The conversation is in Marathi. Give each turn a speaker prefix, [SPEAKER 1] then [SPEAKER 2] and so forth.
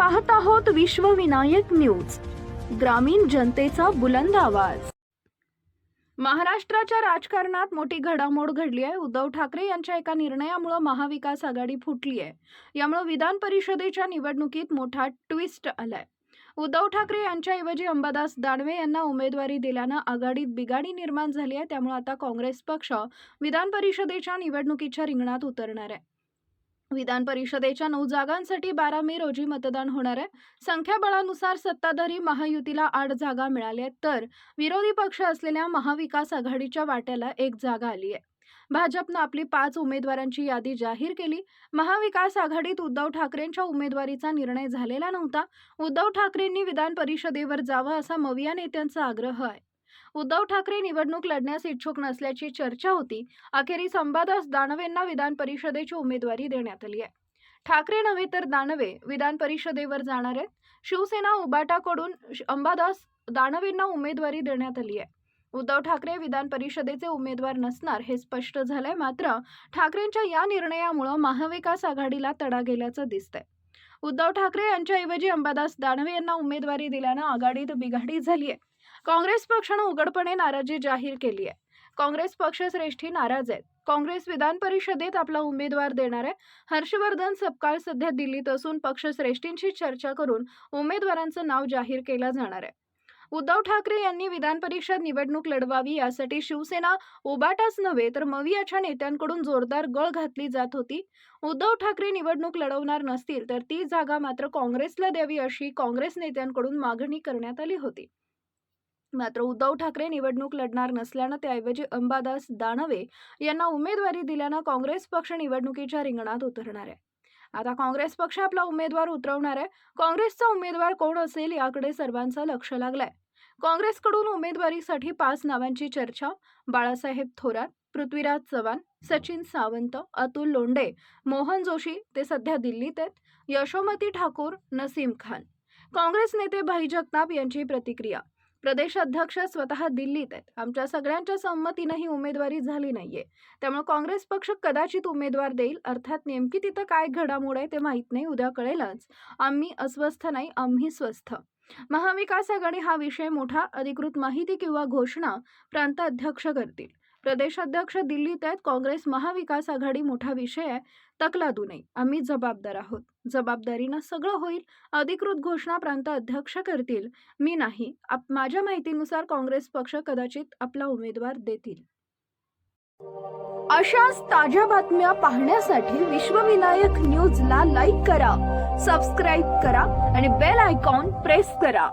[SPEAKER 1] पाहत आहोत विश्वविनायक न्यूज, ग्रामीण जनतेचा बुलंद आवाज। महाराष्ट्राच्या राजकारणात मोठी घडामोड घडली आहे। उद्धव ठाकरे यांच्या एका निर्णयामुळे महाविकास आघाडी फुटली आहे। यामुळे विधान परिषदेच्या निवडणुकीत मोठा ट्विस्ट आलाय। उद्धव ठाकरे यांच्याऐवजी अंबादास दानवे यांना उमेदवारी दिल्याने आघाडीत बिघाडी निर्माण झाली आहे। त्यामुळे आता काँग्रेस पक्ष विधान परिषदेच्या निवडणुकीच्या रिंगणात उतरणार आहे। विधान परिषदेच्या 9 जागांसाठी 12 मे रोजी मतदान होणार आहे। संख्याबळानुसार सत्ताधारी महायुतीला 8 जागा मिळाल्या आहेत, तर विरोधी पक्ष असलेल्या महाविकास आघाडीच्या वाट्याला 1 जागा आली आहे। भाजपने आपली 5 उमेदवारांची यादी जाहीर केली। महाविकास आघाडीत उद्धव ठाकरेंच्या उमेदवारीचा निर्णय झालेला नव्हता। उद्धव ठाकरेंनी विधान परिषदेवर जावं असा मविया नेत्यांचा आग्रह आहे। उद्धव ठाकरे निवडणूक लढण्यास इच्छुक नसल्याची चर्चा होती। अखेरीस अंबादास दानवेंना विधान परिषदेची उमेदवारी देण्यात आली आहे। ठाकरे नव्हे तर दानवे विधान परिषदेवर जाणार आहेत। शिवसेना उबाटाकडून अंबादास दानवेंना उमेदवारी देण्यात आली आहे। उद्धव ठाकरे विधान परिषदेचे उमेदवार नसणार हे स्पष्ट झालंय। मात्र ठाकरेंच्या या निर्णयामुळे महाविकास आघाडीला तडा गेल्याचं दिसतंय। उद्धव ठाकरे यांच्याऐवजी अंबादास दानवे यांना उमेदवारी दिल्याने आघाडीत बिघाडी झाली आहे। काँग्रेस पक्षाने उघडपणे नाराजी जाहीर केली आहे। काँग्रेस पक्षश्रेष्ठी नाराज आहेत। काँग्रेस विधान परिषदेत आपला उमेदवार देणार आहे। हर्षवर्धन सपकाळ सध्या दिल्लीत असून पक्षश्रेष्ठींशी चर्चा करून उमेदवारांचं नाव जाहीर केलं जाणार आहे। उद्धव ठाकरे यांनी विधान परिषद निवडणूक लढवावी यासाठी शिवसेना उबाटाच नव्हे तर मवियाच्या नेत्यांकडून जोरदार गळ घातली जात होती। उद्धव ठाकरे निवडणूक लढवणार नसतील तर ती जागा मात्र काँग्रेसला द्यावी अशी काँग्रेस नेत्यांकडून मागणी करण्यात आली होती। मात्र उद्धव ठाकरे निवडणूक लढणार नसल्याने त्याऐवजी अंबादास दानवे यांना उमेदवारी दिल्याने काँग्रेस पक्ष निवडणुकीच्या रिंगणात उतरणार आहे। आता काँग्रेस पक्ष आपला उमेदवार उतरवणार आहे। काँग्रेसचा उमेदवार कोण असेल याकडे सर्वांचं लक्ष लागलंय। काँग्रेसकडून उमेदवारीसाठी 5 नावांची चर्चा। बाळासाहेब थोरात, पृथ्वीराज चव्हाण, सचिन सावंत, अतुल लोंढे, मोहन जोशी ते सध्या दिल्लीत आहेत, यशोमती ठाकूर, नसीम खान। काँग्रेस नेते भाई जगताप यांची प्रतिक्रिया। प्रदेश अध्यक्ष स्वतः दिल्लीत आहेत। आमच्या सगळ्यांच्या संमतीने ही उमेदवारी झाली नाहीये, त्यामुळे काँग्रेस पक्ष कदाचित उमेदवार देईल। अर्थात नेमकी तिथं काय घडामोड आहे ते माहित नाही, उद्या कळेलच। आम्ही अस्वस्थ नाही, आम्ही स्वस्थ। महाविकास आघाडी हा विषय मोठा अधिकृत माहिती किंवा घोषणा प्रांत अध्यक्ष करतील। प्रदेश अध्यक्ष दिल्लीत आहेत। काँग्रेस महाविकास आघाडी मोठा विषय आहे, तकलादू नये। आम्ही जबाबदार आहोत, जबाबदारीनं सगळं होईल। अधिकृत घोषणा प्रांत अध्यक्ष करतील, मी नाही। माझ्या माहितीनुसार काँग्रेस पक्ष कदाचित आपला उमेदवार देतील। अशाच ताज्या बातम्या पाहण्यासाठी विश्वविनायक न्यूजला लाईक करा, सबस्क्राईब करा आणि बेल आयकॉन प्रेस करा।